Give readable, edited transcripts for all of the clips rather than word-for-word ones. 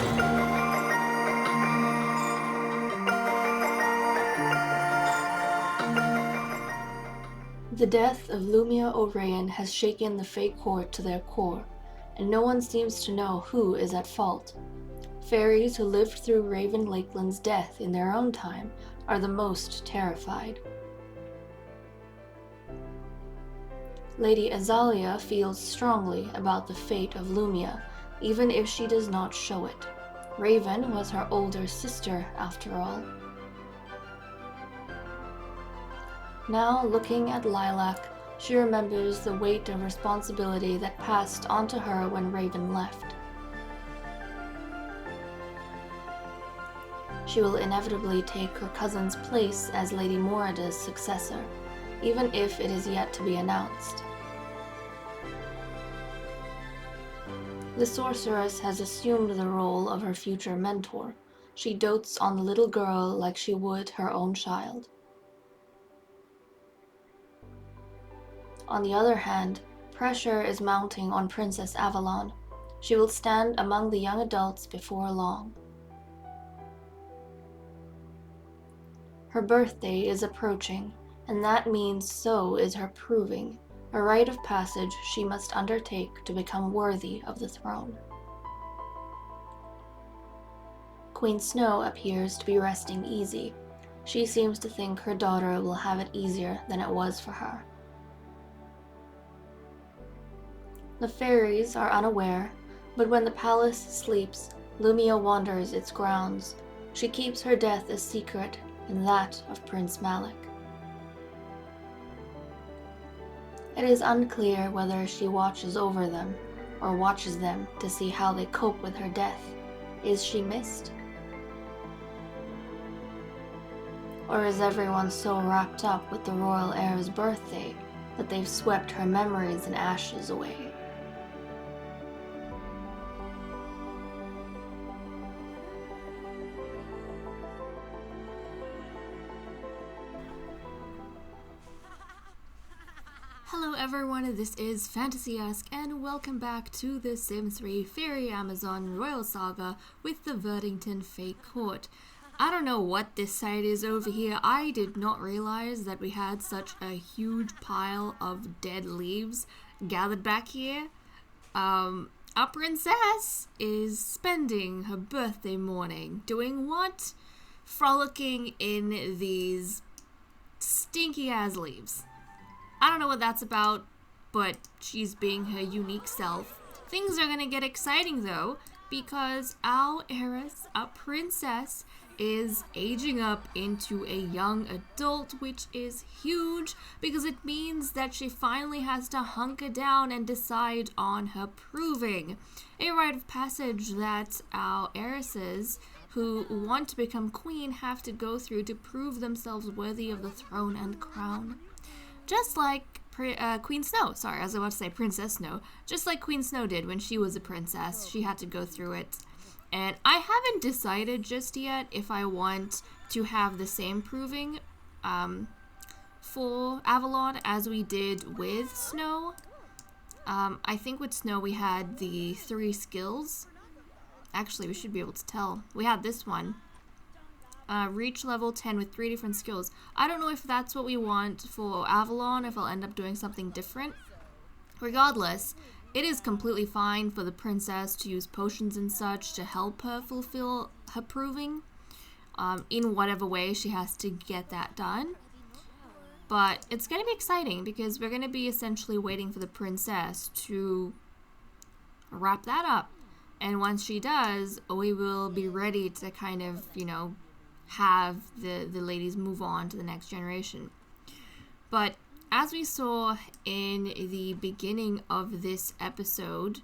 The death of Lumia O'Rayan has shaken the Fey Court to their core, and no one seems to know who is at fault. Fairies who lived through Raven Lakeland's death in their own time are the most terrified. Lady Azalia feels strongly about the fate of Lumia, even if she does not show it. Raven was her older sister, after all. Now, looking at Lilac, she remembers the weight of responsibility that passed onto her when Raven left. She will inevitably take her cousin's place as Lady Morida's successor, even if it is yet to be announced. The sorceress has assumed the role of her future mentor. She dotes on the little girl like she would her own child. On the other hand, pressure is mounting on Princess Avalon. She will stand among the young adults before long. Her birthday is approaching, and that means so is her proving, a rite of passage she must undertake to become worthy of the throne. Queen Snow appears to be resting easy. She seems to think her daughter will have it easier than it was for her. The fairies are unaware, but when the palace sleeps, Lumia wanders its grounds. She keeps her death a secret, and that of Prince Malik. It is unclear whether she watches over them, or watches them to see how they cope with her death. Is she missed? Or is everyone so wrapped up with the royal heir's birthday that they've swept her memories and ashes away? Hello everyone, this is Fantasy-esque and welcome back to the Sims 3 Fairy Amazon Royal Saga with the Verdington Fey Court. I don't know what this site is over here. I did not realize that we had such a huge pile of dead leaves gathered back here. Our princess is spending her birthday morning doing what? Frolicking in these stinky ass leaves. I don't know what that's about, but she's being her unique self. Things are gonna get exciting though, because our heiress, our princess, is aging up into a young adult, which is huge because it means that she finally has to hunker down and decide on her proving. A rite of passage that our heiresses who want to become queen have to go through to prove themselves worthy of the throne and crown. Just like Queen Snow, I was about to say Princess Snow, just like Queen Snow did when she was a princess, she had to go through it. And I haven't decided just yet if I want to have the same proving for Avalon as we did with Snow. I think with Snow we had the 3 skills. Actually, we should be able to tell. We had this one. Reach level 10 with 3 different skills. I don't know if that's what we want for Avalon, if I'll end up doing something different. Regardless, it is completely fine for the princess to use potions and such to help her fulfill her proving, in whatever way she has to get that done. But it's going to be exciting because we're going to be essentially waiting for the princess to wrap that up. And once she does, we will be ready to kind of, have the ladies move on to the next generation. But as we saw in the beginning of this episode,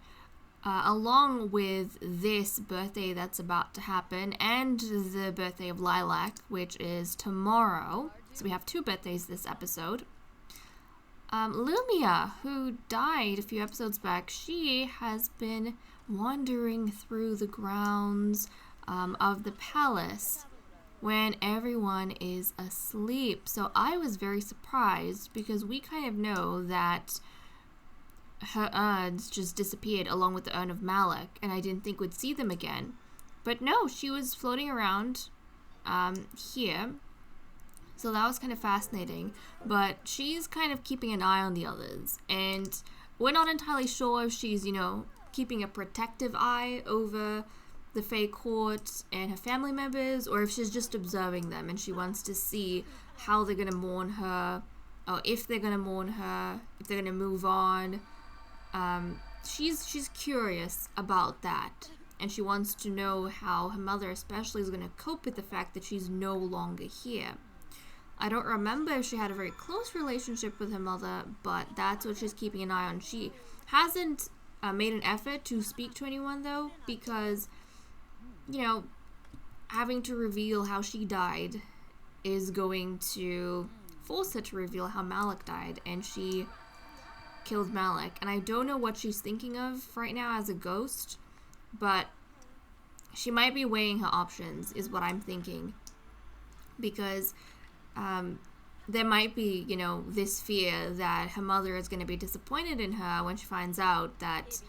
along with this birthday that's about to happen and the birthday of Lilac, which is tomorrow, so we have 2 birthdays this episode, Lumia, who died a few episodes back, she has been wandering through the grounds of the palace when everyone is asleep. So I was very surprised because we kind of know that her urns just disappeared along with the urn of Malik, and I didn't think we'd see them again. But no, she was floating around here. So that was kind of fascinating. But she's kind of keeping an eye on the others. And we're not entirely sure if she's, you know, keeping a protective eye over the Fae Court and her family members, or if she's just observing them and she wants to see how they're going to mourn her, or if they're going to mourn her, if they're going to move on. She's curious about that, and she wants to know how her mother especially is going to cope with the fact that she's no longer here. I don't remember if she had a very close relationship with her mother, but that's what she's keeping an eye on. She hasn't made an effort to speak to anyone, though, because, you know, having to reveal how she died is going to force her to reveal how Malik died, and she killed Malik. And I don't know what she's thinking of right now as a ghost, but she might be weighing her options, is what I'm thinking, because there might be, you know, this fear that her mother is going to be disappointed in her when she finds out that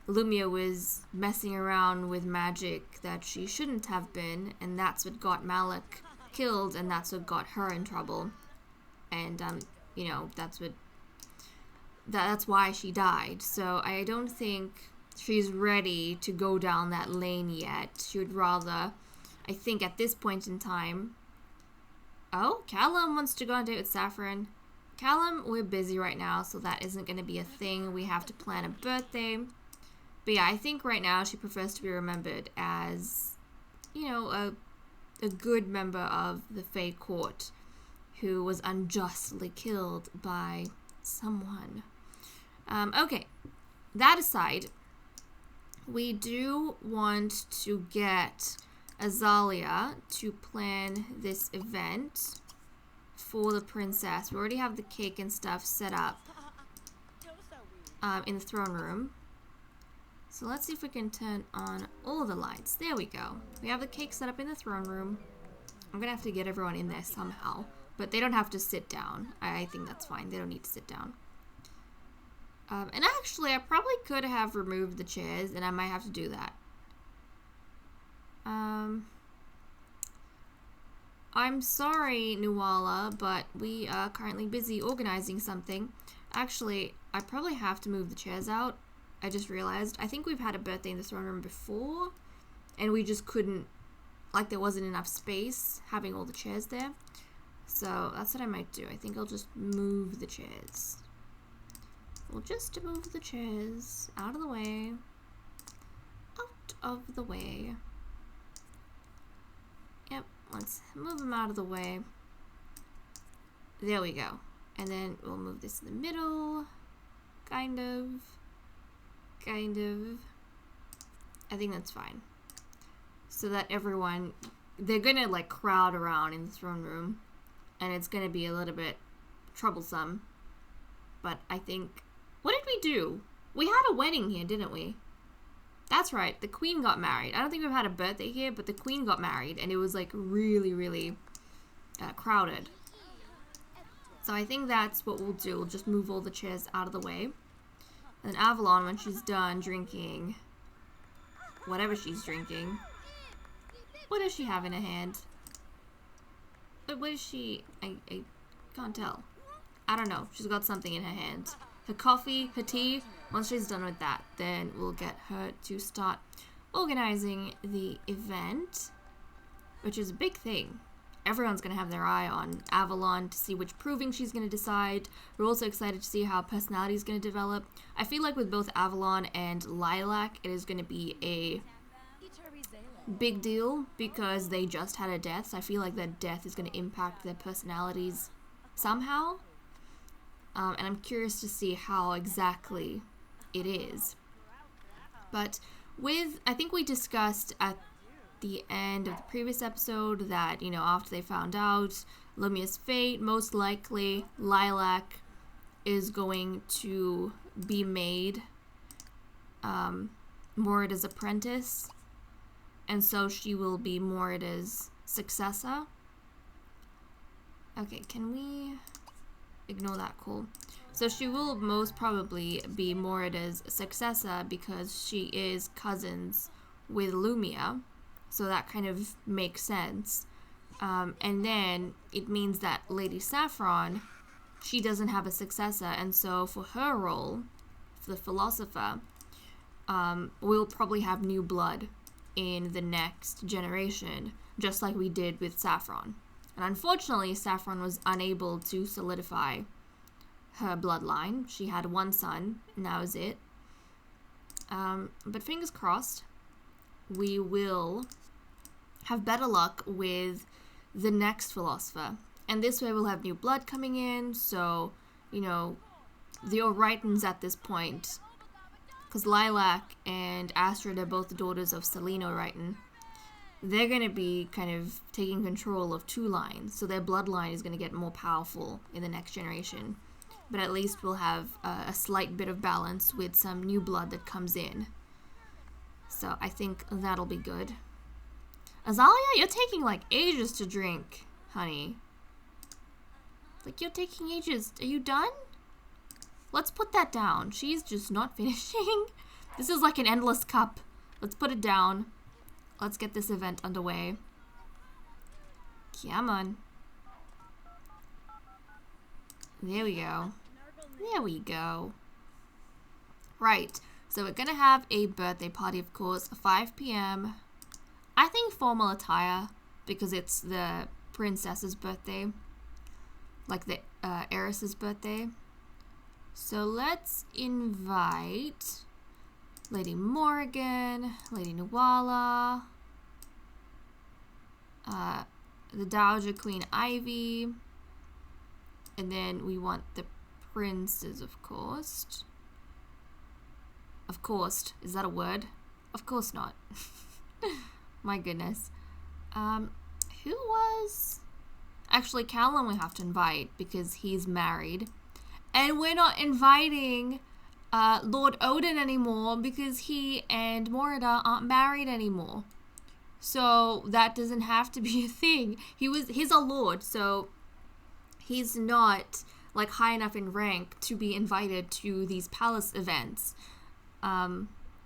Lumia was messing around with magic that she shouldn't have been, and that's what got Malik killed, and that's what got her in trouble. And, you know, that's why she died. So I don't think she's ready to go down that lane yet. She would rather, I think at this point in time... Oh, Callum wants to go on a date with Saffron. Callum, we're busy right now, so that isn't going to be a thing. We have to plan a birthday. But yeah, I think right now she prefers to be remembered as, you know, a good member of the Fae Court who was unjustly killed by someone. Okay, that aside, we do want to get Azalea to plan this event for the princess. We already have the cake and stuff set up in the throne room. So let's see if we can turn on all the lights. There we go. We have the cake set up in the throne room. I'm gonna have to get everyone in there somehow, but they don't have to sit down. I think that's fine. They don't need to sit down. And actually, I probably could have removed the chairs, and I might have to do that. I'm sorry, Nuala, but we are currently busy organizing something. Actually, I probably have to move the chairs out. I just realized. I think we've had a birthday in the throne room before, and we just couldn't, like, there wasn't enough space having all the chairs there. So that's what I might do. I think I'll just move the chairs. We'll just move the chairs out of the way. Out of the way. Yep, let's move them out of the way. There we go. And then we'll move this in the middle. Kind of. I think that's fine. So that everyone, they're gonna like crowd around in the throne room, and it's gonna be a little bit troublesome. But I think, what did we do? We had a wedding here, didn't we? That's right, the queen got married. I don't think we've had a birthday here, but the queen got married, and it was like really, really crowded. So I think that's what we'll do. We'll just move all the chairs out of the way. And Avalon, when she's done drinking whatever she's drinking. What does she have in her hand? What is she? I can't tell. I don't know. She's got something in her hand. Her coffee, her tea. Once she's done with that, then we'll get her to start organizing the event, which is a big thing. Everyone's going to have their eye on Avalon to see which proving she's going to decide. We're also excited to see how personality is going to develop. I feel like with both Avalon and Lilac, it is going to be a big deal because they just had a death. So I feel like that death is going to impact their personalities somehow. And I'm curious to see how exactly it is. But I think we discussed at the end of the previous episode that, you know, after they found out Lumia's fate, most likely Lilac is going to be made Morida's apprentice, and so she will be Morida's successor. Okay, can we ignore that? Cool. So she will most probably be Morida's successor because she is cousins with Lumia. So that kind of makes sense. And then it means that Lady Saffron, she doesn't have a successor, and so for her role, for the philosopher, we'll probably have new blood in the next generation, just like we did with Saffron. And unfortunately, Saffron was unable to solidify her bloodline. She had one son, and that was it. But fingers crossed, we will have better luck with the next philosopher. And this way we'll have new blood coming in, so, you know, the Oritans at this point, because Lilac and Astrid are both the daughters of Selene Oriton, they're going to be kind of taking control of two lines, so their bloodline is going to get more powerful in the next generation. But at least we'll have a slight bit of balance with some new blood that comes in. So I think that'll be good. Azalea, you're taking like ages to drink, honey. Like, you're taking ages. Are you done? Let's put that down. She's just not finishing. This is like an endless cup. Let's put it down. Let's get this event underway. Come on. There we go. There we go. Right. So we're gonna have a birthday party, of course, 5 p.m. I think formal attire, because it's the princess's birthday. Like the heiress's birthday. So let's invite Lady Morrigan, Lady Nuala, the Dowager Queen Ivy, and then we want the princes, of course. Of course. Is that a word? Of course not. My goodness. Who was... Actually, Callum we have to invite because he's married. And we're not inviting Lord Odin anymore because he and Morida aren't married anymore. So that doesn't have to be a thing. He's a lord, so he's not like high enough in rank to be invited to these palace events.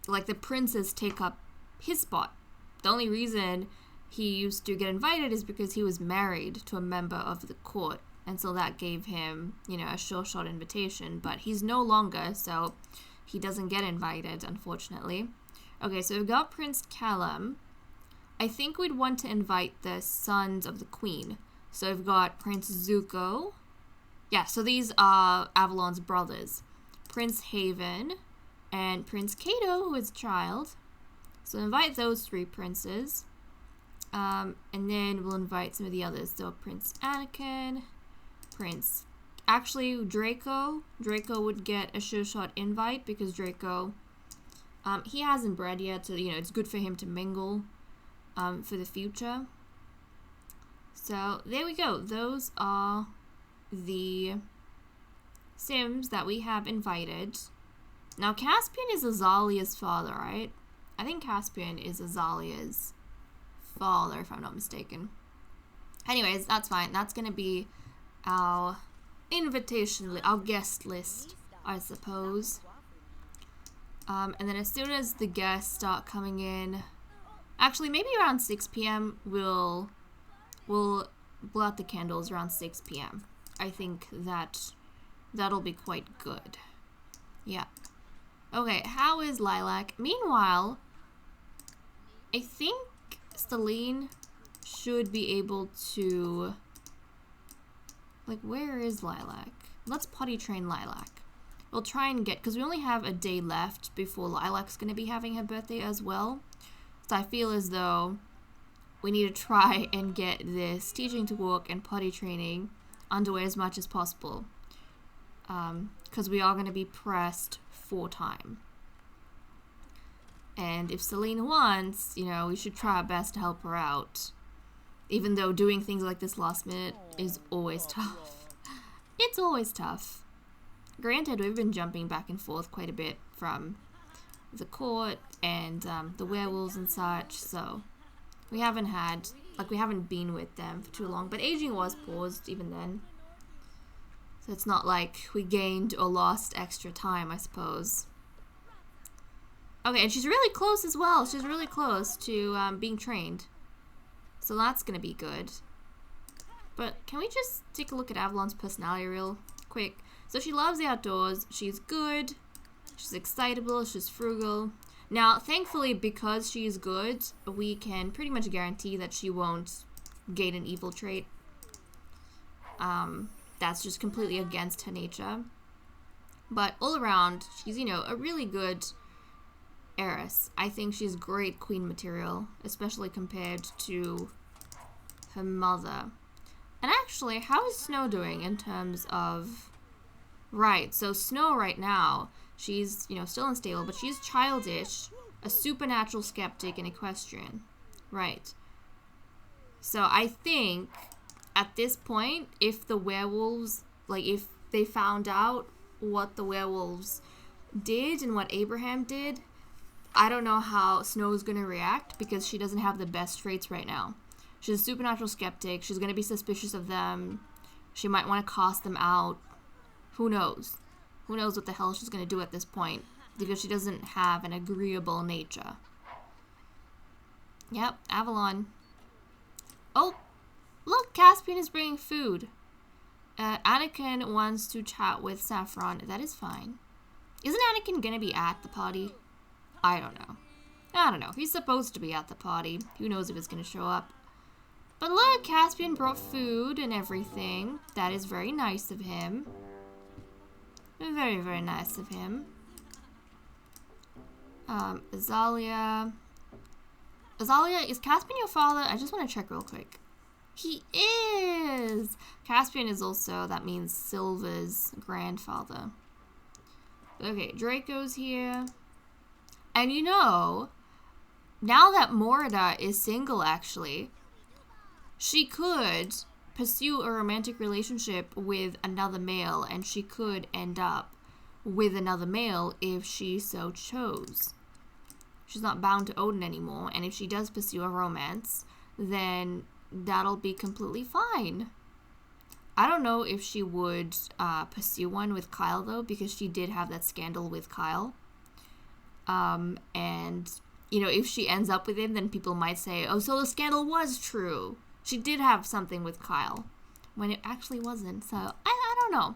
Like the princes take up his spot. The only reason he used to get invited is because he was married to a member of the court. And so that gave him, you know, a sure shot invitation. But he's no longer, so he doesn't get invited, unfortunately. Okay, so we've got Prince Callum. I think we'd want to invite the sons of the queen. So we've got Prince Zuko. Yeah, so these are Avalon's brothers. Prince Haven and Prince Cato, who is a child. So invite those three princes. And then we'll invite some of the others. So Prince Anakin, Prince... Actually, Draco. Draco would get a sure shot invite because Draco... he hasn't bred yet, so, you know, it's good for him to mingle for the future. So, there we go. Those are the Sims that we have invited. Now, Caspian is Azalea's father, right? I think Caspian is Azalea's father, if I'm not mistaken. Anyways, that's fine. That's going to be our invitation, our guest list, I suppose. And then as soon as the guests start coming in, actually maybe around 6 p.m. we'll blow out the candles around 6 p.m. I think that'll be quite good. Yeah. Okay, how is Lilac? Meanwhile, I think Selene should be able to... Like, where is Lilac? Let's potty train Lilac. We'll try and get... Because we only have a day left before Lilac's going to be having her birthday as well. So I feel as though we need to try and get this teaching to walk and potty training underway as much as possible. Because we are going to be pressed for time. And if Selene wants, you know, we should try our best to help her out. Even though doing things like this last minute is always tough. It's always tough. Granted, we've been jumping back and forth quite a bit from the court and the werewolves and such, so we haven't been with them for too long. But aging was paused even then. So it's not like we gained or lost extra time, I suppose. Okay, and she's really close as well. She's really close to being trained. So that's gonna be good. But can we just take a look at Avalon's personality real quick? So she loves the outdoors. She's good. She's excitable. She's frugal. Now, thankfully, because she's good, we can pretty much guarantee that she won't gain an evil trait. That's just completely against her nature. But all around, she's, you know, a really good heiress. I think she's great queen material, especially compared to her mother. And actually, how is Snow doing in terms of... Right, so Snow right now, she's, you know, still unstable, but she's childish, a supernatural skeptic, and equestrian. Right. So I think, at this point, if the werewolves, like, if they found out what the werewolves did and what Abraham did, I don't know how Snow's gonna react, because she doesn't have the best traits right now. She's a supernatural skeptic. She's gonna be suspicious of them. She might want to cast them out. Who knows? Who knows what the hell she's gonna do at this point, because she doesn't have an agreeable nature. Yep, Avalon. Oh, look, Caspian is bringing food. Anakin wants to chat with Saffron. That is fine. Isn't Anakin gonna be at the party? I don't know. I don't know. He's supposed to be at the party. Who knows if it's gonna show up. But look, Caspian brought food and everything. That is very nice of him. Very, very nice of him. Azalia. Azalia, is Caspian your father? I just want to check real quick. He is! Caspian is also, that means Silva's grandfather. Okay, Draco's here. And you know, now that Morida is single, actually, she could pursue a romantic relationship with another male, and she could end up with another male if she so chose. She's not bound to Odin anymore, and if she does pursue a romance, then that'll be completely fine. I don't know if she would pursue one with Kyle, though, because she did have that scandal with Kyle. And, you know, if she ends up with him, then people might say, oh, so the scandal was true. She did have something with Kyle, when it actually wasn't, so I don't know.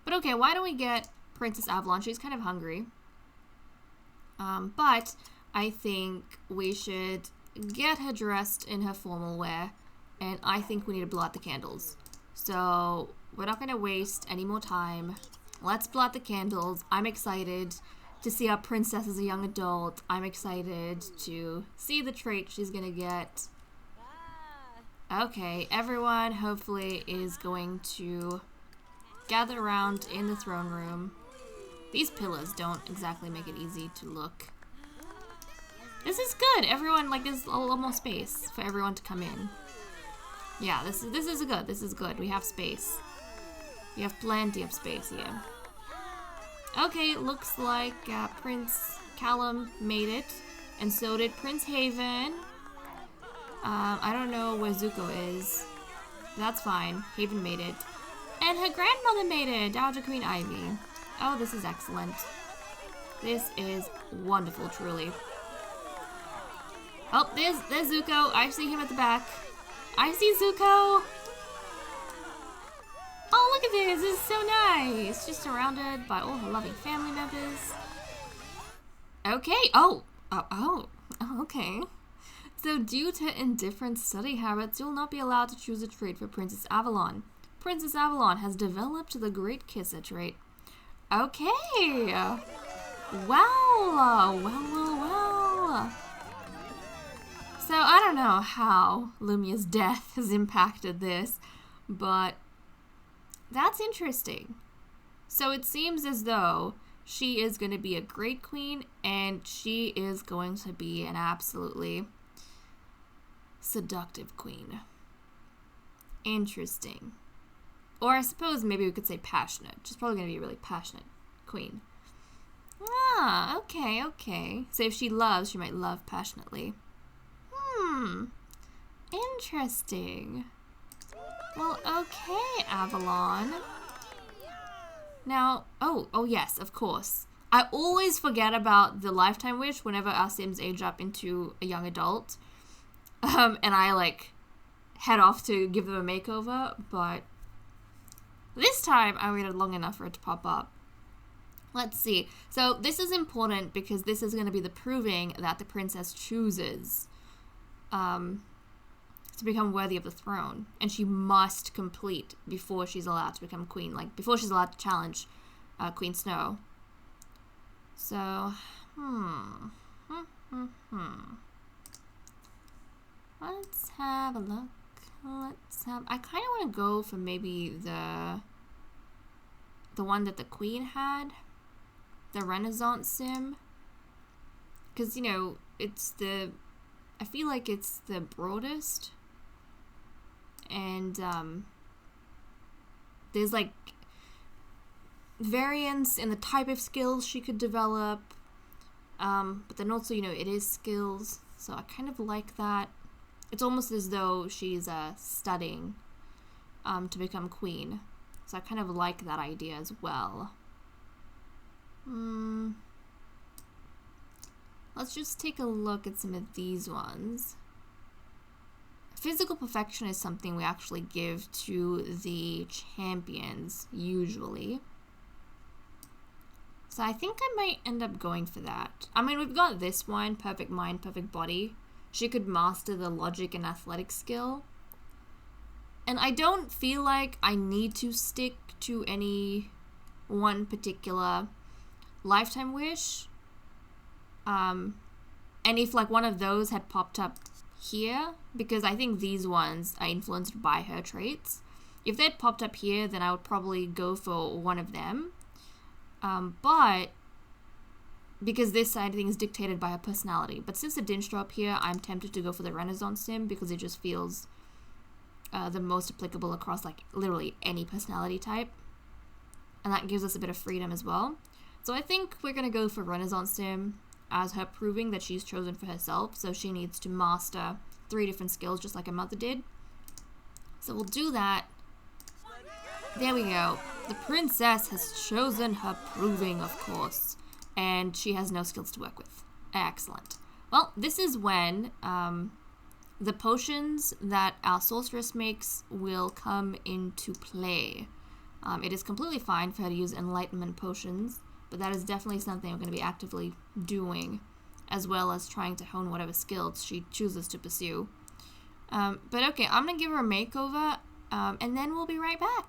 But okay, why don't we get Princess Avalon? She's kind of hungry. But I think we should get her dressed in her formal wear, and I think we need to blow out the candles. So we're not going to waste any more time. Let's blow out the candles. I'm excited to see our princess as a young adult. I'm excited to see the trait she's going to get. Okay, everyone hopefully is going to gather around in the throne room. These pillars don't exactly make it easy to look. This is good. Everyone, like, there's a little more space for everyone to come in. Yeah, this is good. This is good. We have space. We have plenty of space here. Okay, looks like Prince Callum made it, and so did Prince Haven. I don't know where Zuko is. That's fine. Haven made it. And her grandmother made it, Dowager Queen Ivy. Oh, this is excellent. This is wonderful, truly. Oh, there's Zuko. I see him at the back. I see Zuko. Oh, look at this. This is so nice. Just surrounded by all her loving family members. Okay. Oh, okay. So due to indifferent study habits, you'll not be allowed to choose a trait for Princess Avalon. Princess Avalon has developed the Great Kisser trait. Okay. Well. So I don't know how Lumia's death has impacted this, but that's interesting. So it seems as though she is going to be a great queen, and she is going to be an absolutely seductive queen. Interesting. Or I suppose maybe we could say passionate. She's probably going to be a really passionate queen. Ah, okay. So if she loves, she might love passionately. Interesting. Well, okay, Avalon. Now, oh yes, of course. I always forget about the lifetime wish whenever our Sims age up into a young adult. And I like head off to give them a makeover, but this time I waited long enough for it to pop up. Let's see. So this is important because this is going to be the proving that the princess chooses to become worthy of the throne. And she must complete before she's allowed to become queen. Like, before she's allowed to challenge Queen Snow. So, let's have a look. I kind of want to go for maybe the one that the queen had. The Renaissance sim. Because, you know, I feel like it's the broadest. And, there's, like, variance in the type of skills she could develop. But then also, you know, it is skills. So I kind of like that. It's almost as though she's, studying, to become queen. So I kind of like that idea as well. Let's just take a look at some of these ones. Physical perfection is something we actually give to the champions, usually. So I think I might end up going for that. I mean, we've got this one, perfect mind, perfect body. She could master the logic and athletic skill. And I don't feel like I need to stick to any one particular lifetime wish. And if like one of those had popped up here, because I think these ones are influenced by her traits. If they'd popped up here, then I would probably go for one of them. But because this side thing is dictated by her personality. But since it didn't show up here, I'm tempted to go for the Renaissance sim because it just feels the most applicable across like literally any personality type. And that gives us a bit of freedom as well. So I think we're going to go for Renaissance sim as her proving that she's chosen for herself. So she needs to master 3 different skills just like her mother did. So we'll do that. There we go. The princess has chosen her proving, of course. And she has no skills to work with. Excellent. Well, this is when the potions that our sorceress makes will come into play. It is completely fine for her to use enlightenment potions, but that is definitely something we're going to be actively doing, as well as trying to hone whatever skills she chooses to pursue. But okay, I'm going to give her a makeover, and then we'll be right back.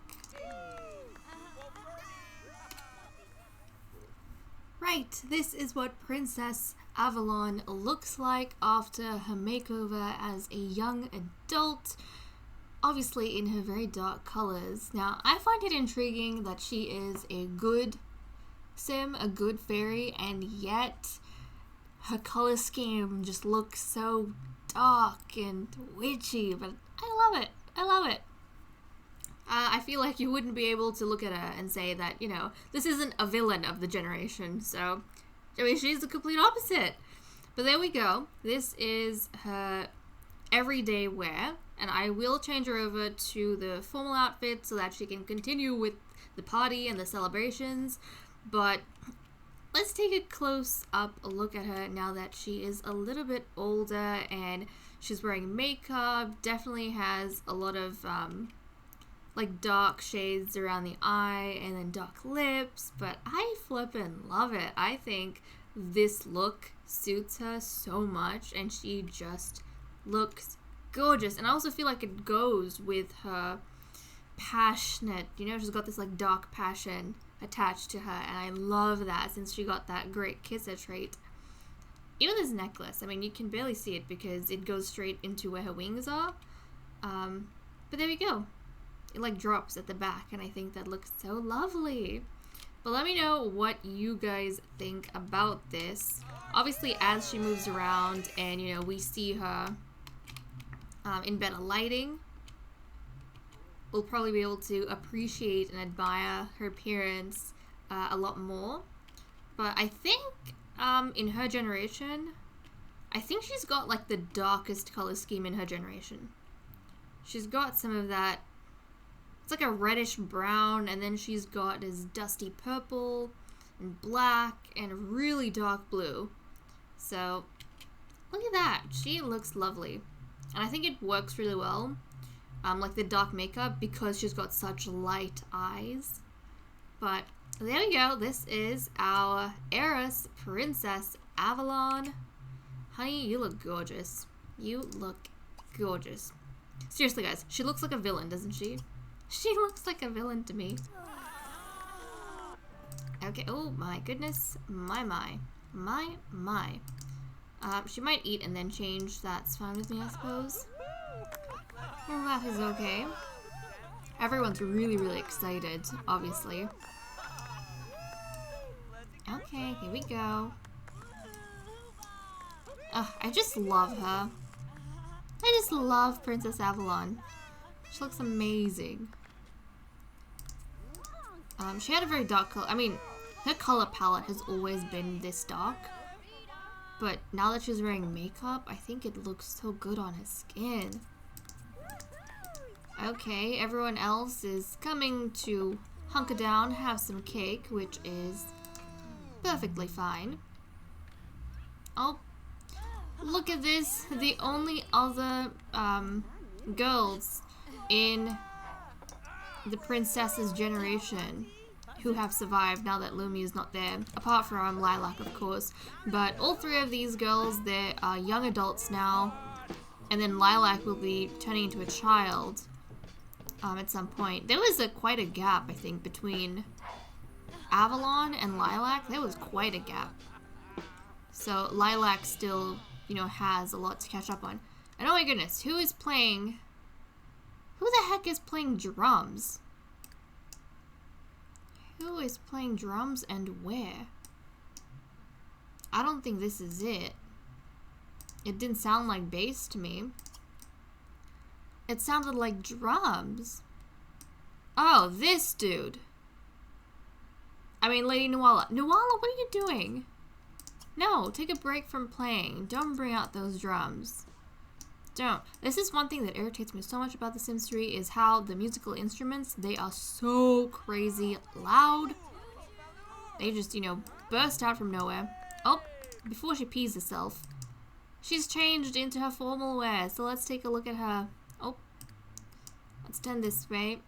Right, this is what Princess Avalon looks like after her makeover as a young adult, obviously in her very dark colors. Now, I find it intriguing that she is a good sim, a good fairy, and yet her color scheme just looks so dark and witchy, but I love it. I love it. I feel like you wouldn't be able to look at her and say that, you know, this isn't a villain of the generation, so, I mean, she's the complete opposite. But there we go. This is her everyday wear, and I will change her over to the formal outfit so that she can continue with the party and the celebrations, but let's take a close up look at her now that she is a little bit older and she's wearing makeup, definitely has a lot of, like dark shades around the eye and then dark lips, but I flippin' love it. I think this look suits her so much and she just looks gorgeous. And I also feel like it goes with her passionate, you know, she's got this like dark passion attached to her, and I love that since she got that great kisser trait. Even this necklace, I mean, you can barely see it because it goes straight into where her wings are, but there we go. It like drops at the back, and I think that looks so lovely. But let me know what you guys think about this. Obviously, as she moves around and, you know, we see her in better lighting, we'll probably be able to appreciate and admire her appearance a lot more. But I think in her generation, I think she's got like the darkest color scheme in her generation. She's got some of that. It's like a reddish brown, and then she's got this dusty purple, and black and really dark blue. So look at that. She looks lovely. And I think it works really well. Like the dark makeup, because she's got such light eyes. But there we go. This is our heiress, Princess Avalon. Honey, you look gorgeous. You look gorgeous. Seriously, guys, she looks like a villain, doesn't she? She looks like a villain to me. Okay, oh my goodness. My. She might eat and then change. That's fine with me, I suppose. Well, that is okay. Everyone's really, really excited, obviously. Okay, here we go. I just love her. I just love Princess Avalon. She looks amazing. She had a very dark color. I mean, her color palette has always been this dark. But now that she's wearing makeup, I think it looks so good on her skin. Okay, everyone else is coming to hunker down, have some cake, which is perfectly fine. Oh, look at this. The only other girls in the princess's generation who have survived now that Lumi is not there, apart from Lilac, of course. But all three of these girls, they are young adults now, and then Lilac will be turning into a child at some point. There was quite a gap, I think, between Avalon and Lilac. There was quite a gap. So Lilac still, you know, has a lot to catch up on. And oh my goodness, who the heck is playing drums? Who is playing drums and where? I don't think this is it. It didn't sound like bass to me. It sounded like drums. Oh, this dude. I mean, Lady Nuala. Nuala, what are you doing? No, take a break from playing. Don't bring out those drums. Don't. This is one thing that irritates me so much about The Sims 3 is how the musical instruments, they are so crazy loud. They just, you know, burst out from nowhere. Oh, before she pees herself. She's changed into her formal wear, so let's take a look at her. Oh, let's turn this way.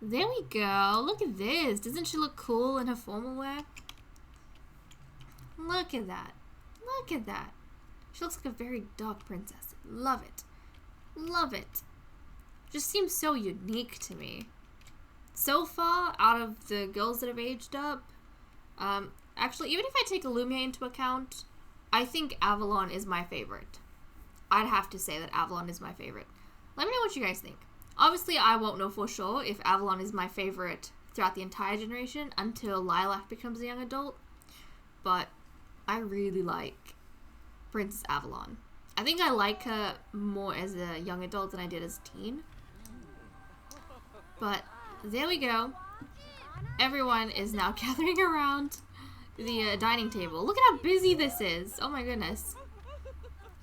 There we go. Look at this. Doesn't she look cool in her formal wear? Look at that. Look at that. She looks like a very dark princess. Love it. Love it. Just seems so unique to me. So far, out of the girls that have aged up, actually, even if I take Illumia into account, I think Avalon is my favorite. I'd have to say that Avalon is my favorite. Let me know what you guys think. Obviously, I won't know for sure if Avalon is my favorite throughout the entire generation until Lilac becomes a young adult. But I really like Princess Avalon. I think I like her more as a young adult than I did as a teen. But there we go. Everyone is now gathering around the dining table. Look at how busy this is. Oh my goodness.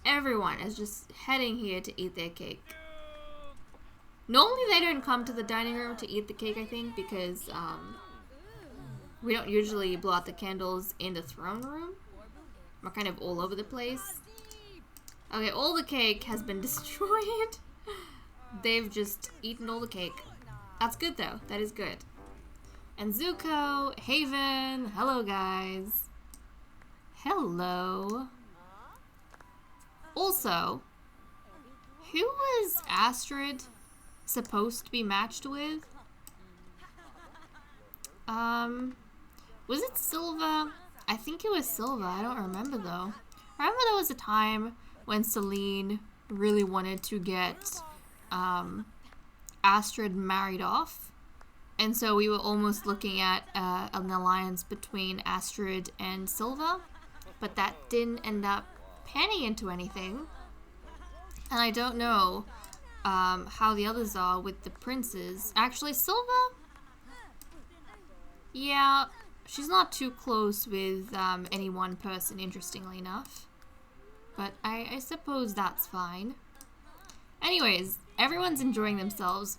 Everyone is just heading here to eat their cake. Normally they don't come to the dining room to eat the cake, I think, because we don't usually blow out the candles in the throne room. We're kind of all over the place. Okay, all the cake has been destroyed. They've just eaten all the cake. That's good though. That is good. And Zuko, Haven, hello guys. Hello. Also, who was Astrid supposed to be matched with? Was it Silva? I think it was Silva. I don't remember though. I remember there was a time when Celine really wanted to get Astrid married off. And so we were almost looking at an alliance between Astrid and Silva. But that didn't end up panning into anything. And I don't know how the others are with the princes. Actually, Silva? Yeah, she's not too close with any one person, interestingly enough. But I suppose that's fine. Anyways, everyone's enjoying themselves.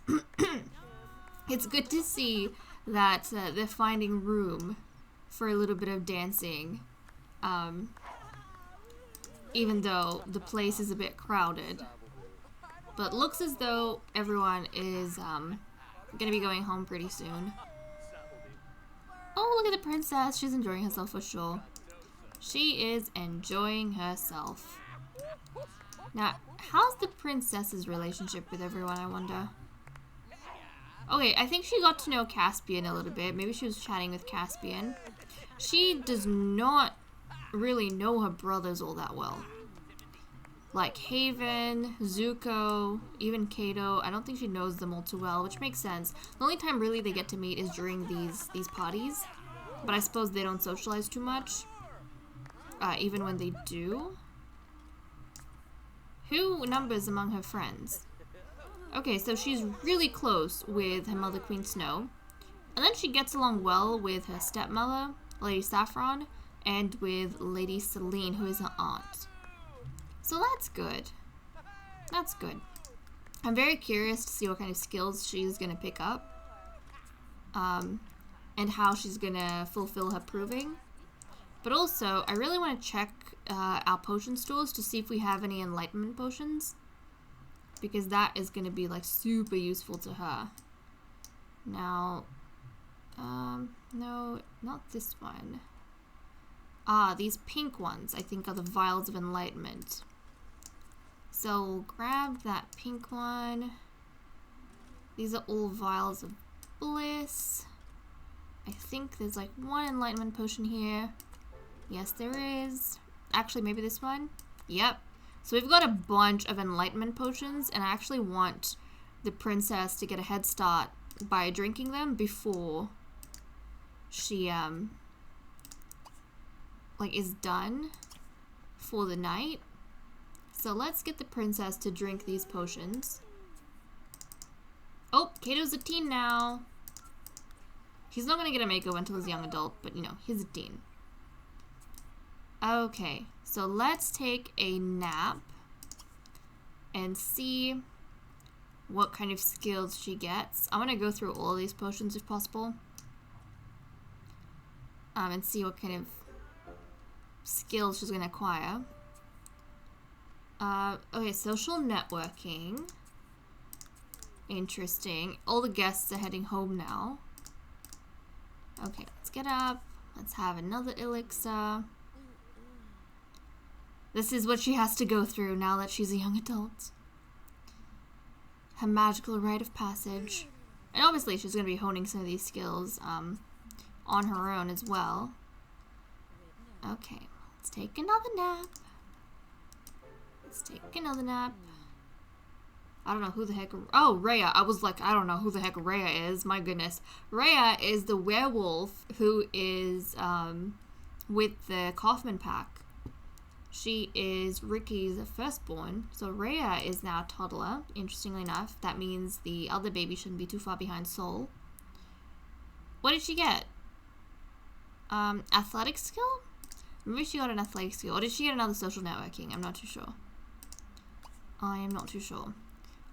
It's good to see that they're finding room for a little bit of dancing. Even though the place is a bit crowded. But looks as though everyone is gonna be going home pretty soon. Oh, look at the princess. She's enjoying herself for sure. She is enjoying herself. Now, how's the princess's relationship with everyone, I wonder? Okay, I think she got to know Caspian a little bit. Maybe she was chatting with Caspian. She does not really know her brothers all that well. Like Haven, Zuko, even Kato. I don't think she knows them all too well, which makes sense. The only time really they get to meet is during these parties. But I suppose they don't socialize too much. Even when they do. Who numbers among her friends? Okay, so she's really close with her mother, Queen Snow. And then she gets along well with her stepmother, Lady Saffron, and with Lady Celine, who is her aunt. So that's good. That's good. I'm very curious to see what kind of skills she's going to pick up. And how she's going to fulfill her proving. But also, I really want to check our potion stores to see if we have any enlightenment potions. Because that is going to be like super useful to her. Now, no, not this one. Ah, these pink ones I think are the vials of enlightenment. So we'll grab that pink one. These are all vials of bliss. I think there's like one enlightenment potion here. Yes, there is. Actually, maybe this one? Yep. So we've got a bunch of enlightenment potions, and I actually want the princess to get a head start by drinking them before she, like, is done for the night. So let's get the princess to drink these potions. Oh, Kato's a teen now. He's not gonna get a makeover until he's a young adult, but you know, he's a teen. Okay, so let's take a nap and see what kind of skills she gets. I want to go through all of these potions if possible. And see what kind of skills she's going to acquire. Okay, social networking. Interesting. All the guests are heading home now. Okay, let's get up. Let's have another elixir. This is what she has to go through now that she's a young adult. Her magical rite of passage. And obviously she's going to be honing some of these skills on her own as well. Okay, let's take another nap. Let's take another nap. I don't know who the heck... Oh, Rhea. I was like, I don't know who the heck Rhea is. My goodness. Rhea is the werewolf who is with the Kaufman pack. She is Ricky's firstborn, so Rhea is now a toddler, interestingly enough. That means the other baby shouldn't be too far behind Sol. What did she get? Athletic skill? Maybe she got an athletic skill. Or did she get another social networking? I'm not too sure. I am not too sure.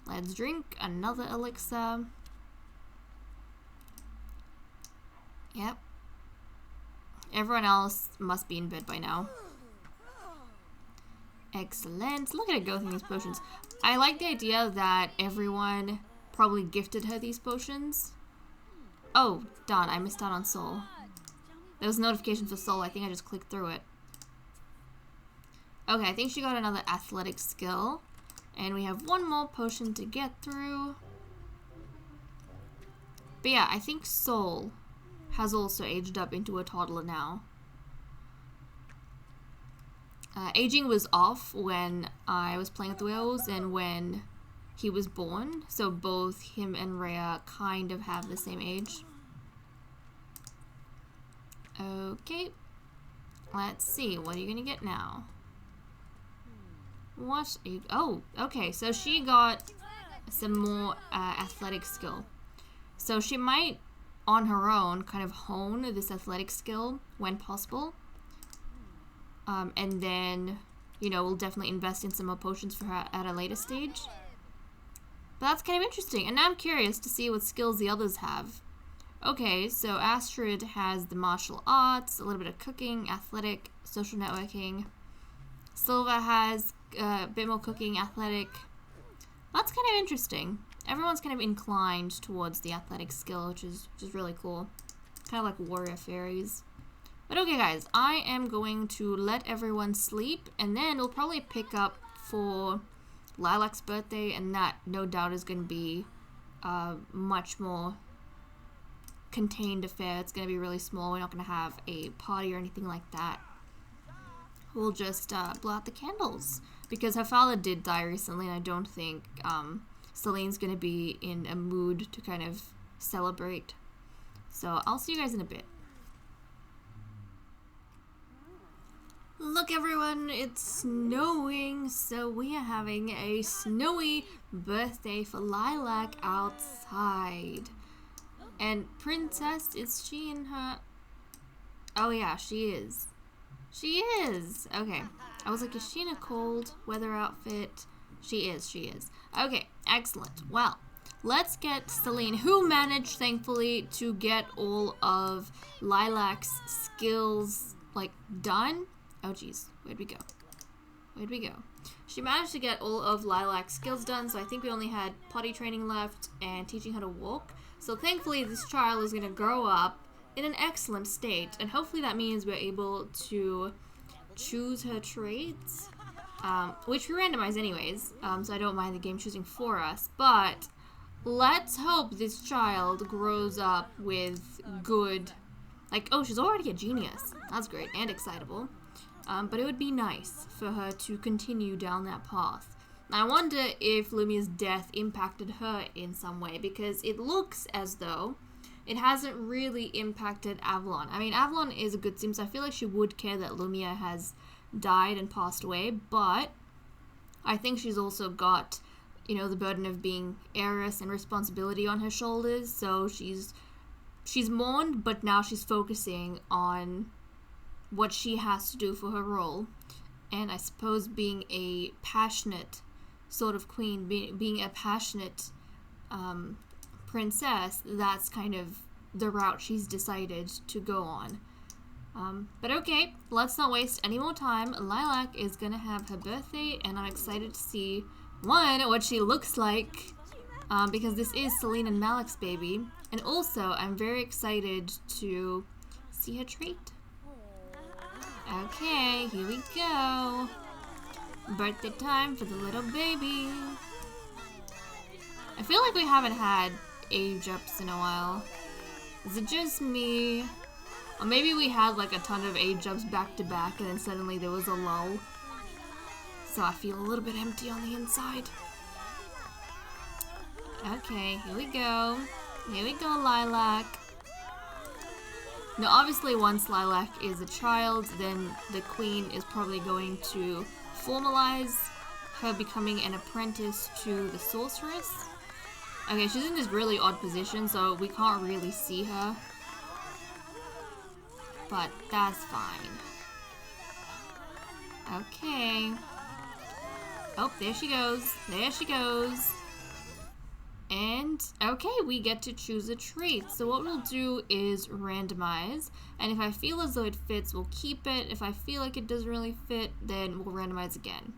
Let's drink another elixir. Yep. Everyone else must be in bed by now. Excellent. Look at her go through these potions. I like the idea that everyone probably gifted her these potions. Oh, darn. I missed out on Sol. There was a notification for Sol. I think I just clicked through it. Okay, I think she got another athletic skill. And we have one more potion to get through. But yeah, I think Sol has also aged up into a toddler now. Aging was off when I was playing with the werewolves and when he was born. So both him and Rhea kind of have the same age. Okay. Let's see. What are you going to get now? What? Oh, okay. So she got some more athletic skill. So she might, on her own, kind of hone this athletic skill when possible. And then, you know, we'll definitely invest in some more potions for her at a later stage. But that's kind of interesting. And now I'm curious to see what skills the others have. Okay, so Astrid has the martial arts, a little bit of cooking, athletic, social networking. Silva has a bit more cooking, athletic. That's kind of interesting. Everyone's kind of inclined towards the athletic skill, which is really cool. Kind of like warrior fairies. But okay, guys, I am going to let everyone sleep, and then we'll probably pick up for Lilac's birthday, and that no doubt is going to be a much more contained affair. It's going to be really small. We're not going to have a party or anything like that. We'll just blow out the candles, because her father did die recently, and I don't think Celine's going to be in a mood to kind of celebrate. So I'll see you guys in a bit. Look everyone, it's snowing, so we are having a snowy birthday for Lilac outside. And Princess, is she in her... Oh yeah, she is. She is! Okay. I was like, is she in a cold weather outfit? She is. Okay, excellent. Well, let's get Celine, who managed, thankfully, to get all of Lilac's skills, like, done. Oh, jeez. Where'd we go? She managed to get all of Lilac's skills done, so I think we only had potty training left and teaching her to walk. So thankfully, this child is going to grow up in an excellent state, and hopefully that means we're able to choose her traits, which we randomize anyways, so I don't mind the game choosing for us, but let's hope this child grows up with good, like, oh, she's already a genius. That's great and excitable. But it would be nice for her to continue down that path. I wonder if Lumia's death impacted her in some way, because it looks as though it hasn't really impacted Avalon. I mean, Avalon is a good sim, so I feel like she would care that Lumia has died and passed away, but I think she's also got, you know, the burden of being heiress and responsibility on her shoulders, so she's mourned, but now she's focusing on what she has to do for her role. And I suppose being a passionate sort of queen, being a passionate princess, that's kind of the route she's decided to go on. But okay, let's not waste any more time. Lilac is gonna have her birthday, and I'm excited to see, one, what she looks like, because this is Celine and Malik's baby, and also I'm very excited to see her trait. Okay, here we go. Birthday time for the little baby. I feel like we haven't had age ups in a while. Is it just me? Or maybe we had like a ton of age ups back to back and then suddenly there was a lull. So I feel a little bit empty on the inside. Okay, here we go. Here we go, Lilac. Now obviously once Lilac is a child, then the queen is probably going to formalize her becoming an apprentice to the sorceress. Okay, she's in this really odd position, so we can't really see her. But that's fine. Okay. Oh, there she goes. There she goes. And, okay, we get to choose a trait. So what we'll do is randomize. And if I feel as though it fits, we'll keep it. If I feel like it doesn't really fit, then we'll randomize again.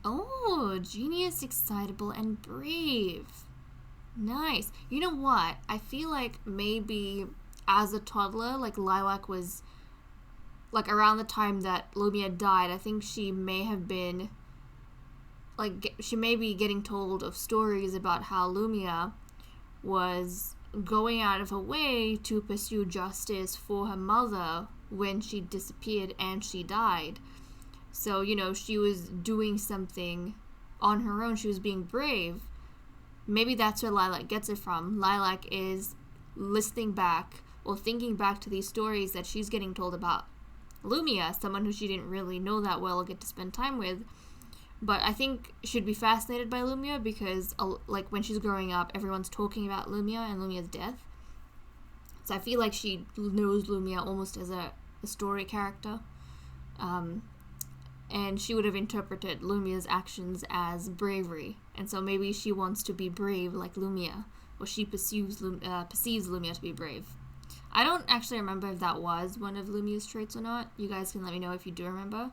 Oh, genius, excitable, and brave. Nice. You know what? I feel like maybe as a toddler, like Lilac was, like around the time that Lumia died, I think she may have been, like, she may be getting told of stories about how Lumia was going out of her way to pursue justice for her mother when she disappeared and she died. So, you know, she was doing something on her own. She was being brave. Maybe that's where Lilac gets it from. Lilac is listening back or thinking back to these stories that she's getting told about Lumia, someone who she didn't really know that well or get to spend time with. But I think she'd be fascinated by Lumia because, like, when she's growing up, everyone's talking about Lumia and Lumia's death. So I feel like she knows Lumia almost as a story character. And she would have interpreted Lumia's actions as bravery. And so maybe she wants to be brave like Lumia. or she perceives Lumia to be brave. I don't actually remember if that was one of Lumia's traits or not. You guys can let me know if you do remember.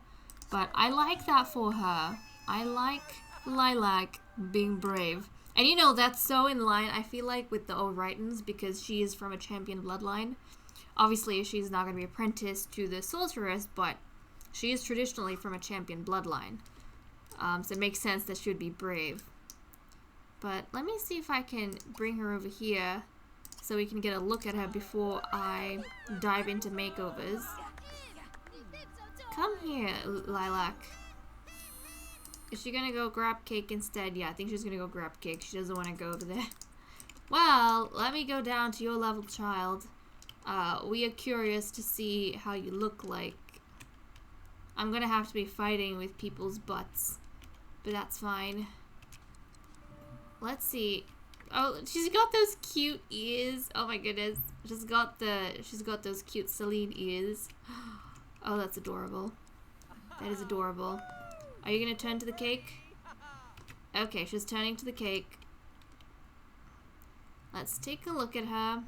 But I like that for her. I like Lilac being brave. And you know, that's so in line, I feel like, with the O'Rightons, because she is from a champion bloodline. Obviously, she's not going to be apprenticed to the sorceress, but she is traditionally from a champion bloodline. So it makes sense that she would be brave. But let me see if I can bring her over here so we can get a look at her before I dive into makeovers. Come here, Lilac. Is she gonna go grab cake instead? Yeah, I think she's gonna go grab cake. She doesn't want to go over there. Well, let me go down to your level, child. We are curious to see how you look like. I'm gonna have to be fighting with people's butts, but that's fine. Let's see. Oh, she's got those cute ears. Oh my goodness. She's got those cute Celine ears. Oh, that's adorable. That is adorable. Are you gonna turn to the cake? Okay, she's turning to the cake. Let's take a look at her.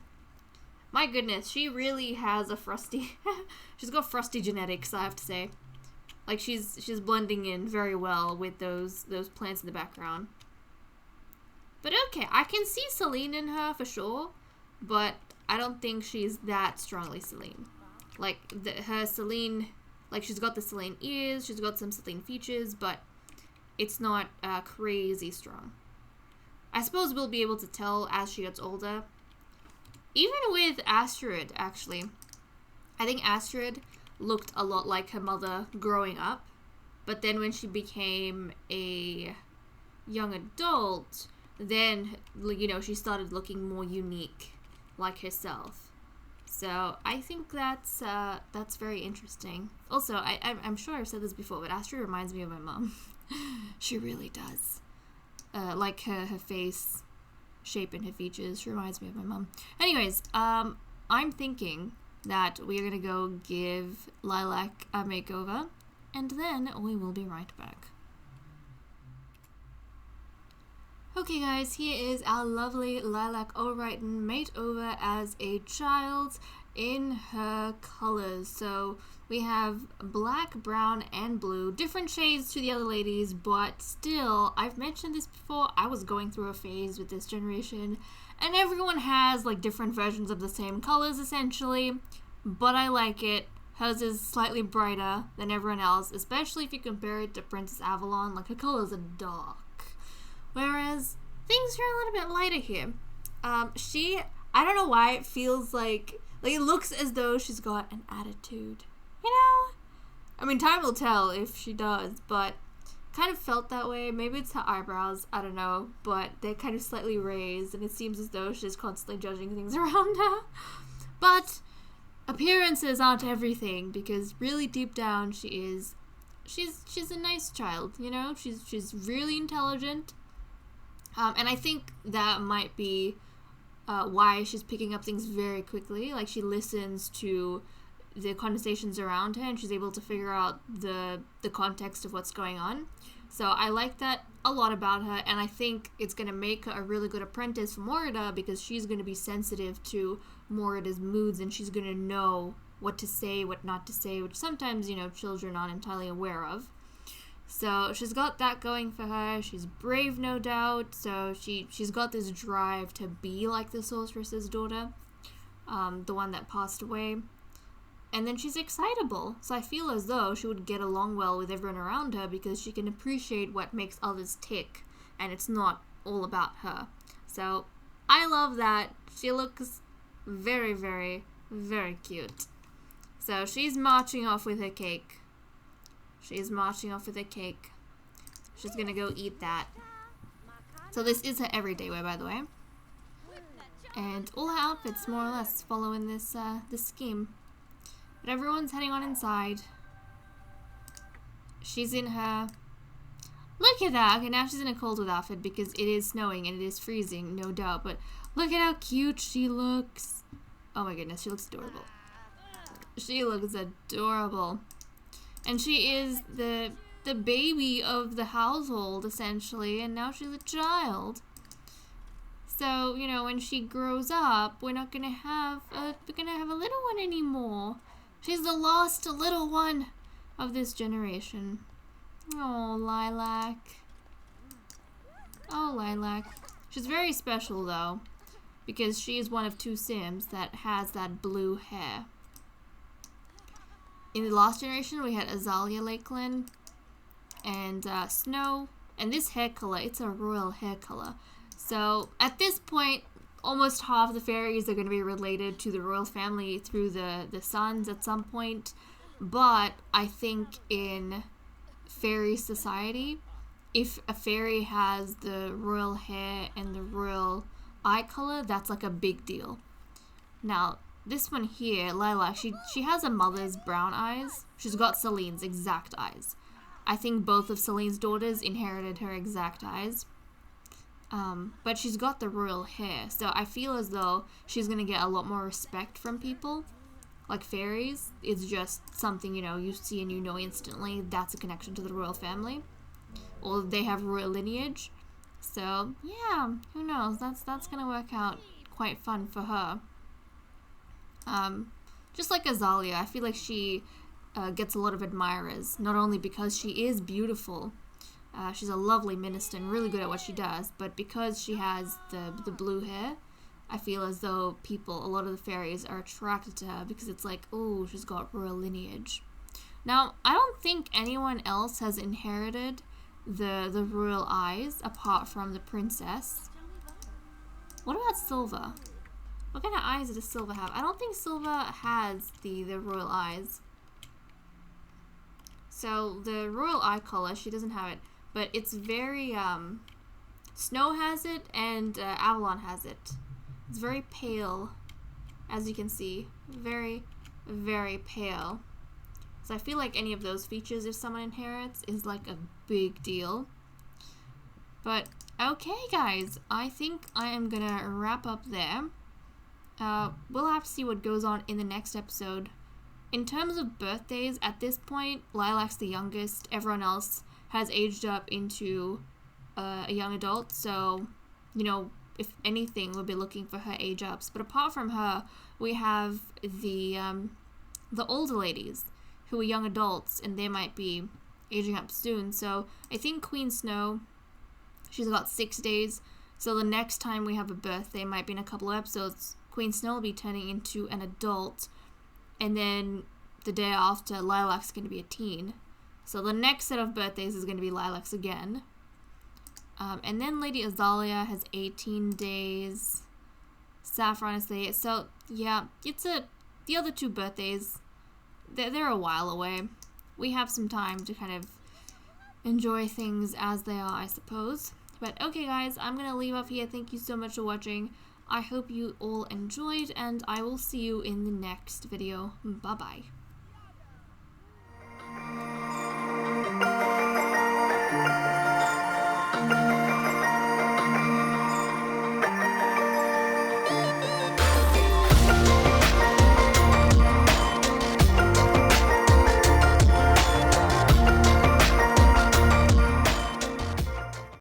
My goodness, she really has a frosty. She's got frosty genetics, I have to say. Like she's blending in very well with those plants in the background. But okay, I can see Celine in her for sure, but I don't think she's that strongly Celine. Like her Celine, like she's got the Celine ears, she's got some Celine features, but it's not crazy strong. I suppose we'll be able to tell as she gets older. Even with Astrid, actually. I think Astrid looked a lot like her mother growing up, but then when she became a young adult, then, you know, she started looking more unique, like herself. So I think that's very interesting. Also, I'm sure I've said this before, but Astrid reminds me of my mom. She really does. Like her face shape and her features. She reminds me of my mom. Anyways, I'm thinking that we are gonna go give Lilac a makeover, and then we will be right back. Okay guys, here is our lovely Lilac O'Righton made over as a child in her colors. So we have black, brown, and blue. Different shades to the other ladies, but still, I've mentioned this before, I was going through a phase with this generation, and everyone has like different versions of the same colors essentially, but I like it. Hers is slightly brighter than everyone else, especially if you compare it to Princess Avalon. Like her colors are dark. Whereas things are a little bit lighter here. I don't know why it feels like it looks as though she's got an attitude. You know? I mean, time will tell if she does, but kind of felt that way. Maybe it's her eyebrows, I don't know, but they're kind of slightly raised, and it seems as though she's constantly judging things around her. But appearances aren't everything, because really deep down she's a nice child, you know? She's really intelligent. And I think that might be why she's picking up things very quickly. Like, she listens to the conversations around her, and she's able to figure out the context of what's going on. So I like that a lot about her, and I think it's going to make her a really good apprentice for Morida, because she's going to be sensitive to Morida's moods, and she's going to know what to say, what not to say, which sometimes, you know, children aren't entirely aware of. So she's got that going for her. She's brave, no doubt. So she's got this drive to be like the sorceress's daughter, the one that passed away. And then she's excitable. So I feel as though she would get along well with everyone around her, because she can appreciate what makes others tick, and it's not all about her. So I love that. She looks very, very, very cute. So she's marching off with her cake. She's marching off with her cake. She's gonna go eat that. So this is her everyday wear, by the way. And all her outfits, more or less, following this scheme. But everyone's heading on inside. She's in her... Look at that! Okay, now she's in a cold outfit because it is snowing and it is freezing, no doubt. But look at how cute she looks. Oh my goodness, she looks adorable. She looks adorable. And she is the baby of the household, essentially, and now she's a child. So, you know, when she grows up, we're gonna have a little one anymore. She's the last little one of this generation. Oh, Lilac. Oh, Lilac. She's very special, though, because she is one of 2 Sims that has that blue hair. In the last generation, we had Azalea Lakeland and Snow. And this hair color, it's a royal hair color. So, at this point, almost half the fairies are going to be related to the royal family through the sons at some point. But I think in fairy society, if a fairy has the royal hair and the royal eye color, that's like a big deal. Now, this one here, Lilac, she has a mother's brown eyes. She's got Celine's exact eyes. I think both of Celine's daughters inherited her exact eyes. But she's got the royal hair, so I feel as though she's gonna get a lot more respect from people. Like fairies, it's just something, you know, you see and you know instantly that's a connection to the royal family. Or they have royal lineage. So, yeah, who knows? That's gonna work out quite fun for her. Just like Azalea, I feel like she gets a lot of admirers, not only because she is beautiful, she's a lovely minister and really good at what she does, but because she has the blue hair, I feel as though a lot of the fairies are attracted to her because it's like, oh, she's got royal lineage. Now, I don't think anyone else has inherited the royal eyes apart from the princess. What about Silver? What kind of eyes does Silver have? I don't think Silver has the royal eyes. So the royal eye color, she doesn't have it, but it's very, Snow has it and Avalon has it. It's very pale, as you can see. Very, very pale. So I feel like any of those features, if someone inherits, is like a big deal. But, okay guys, I think I am gonna wrap up there. We'll have to see what goes on in the next episode. In terms of birthdays, at this point, Lilac's the youngest. Everyone else has aged up into a young adult, so, you know, if anything, we'll be looking for her age ups. But apart from her, we have the older ladies who are young adults, and they might be aging up soon. So I think Queen Snow, she's got 6 days. So the next time we have a birthday might be in a couple of episodes. Queen Snow will be turning into an adult, and then the day after, Lilac's going to be a teen. So the next set of birthdays is going to be Lilac's again. And then Lady Azalea has 18 days. Saffron is 8. So, yeah, the other 2 birthdays, they're a while away. We have some time to kind of enjoy things as they are, I suppose. But, okay, guys, I'm going to leave off here. Thank you so much for watching. I hope you all enjoyed, and I will see you in the next video. Bye-bye.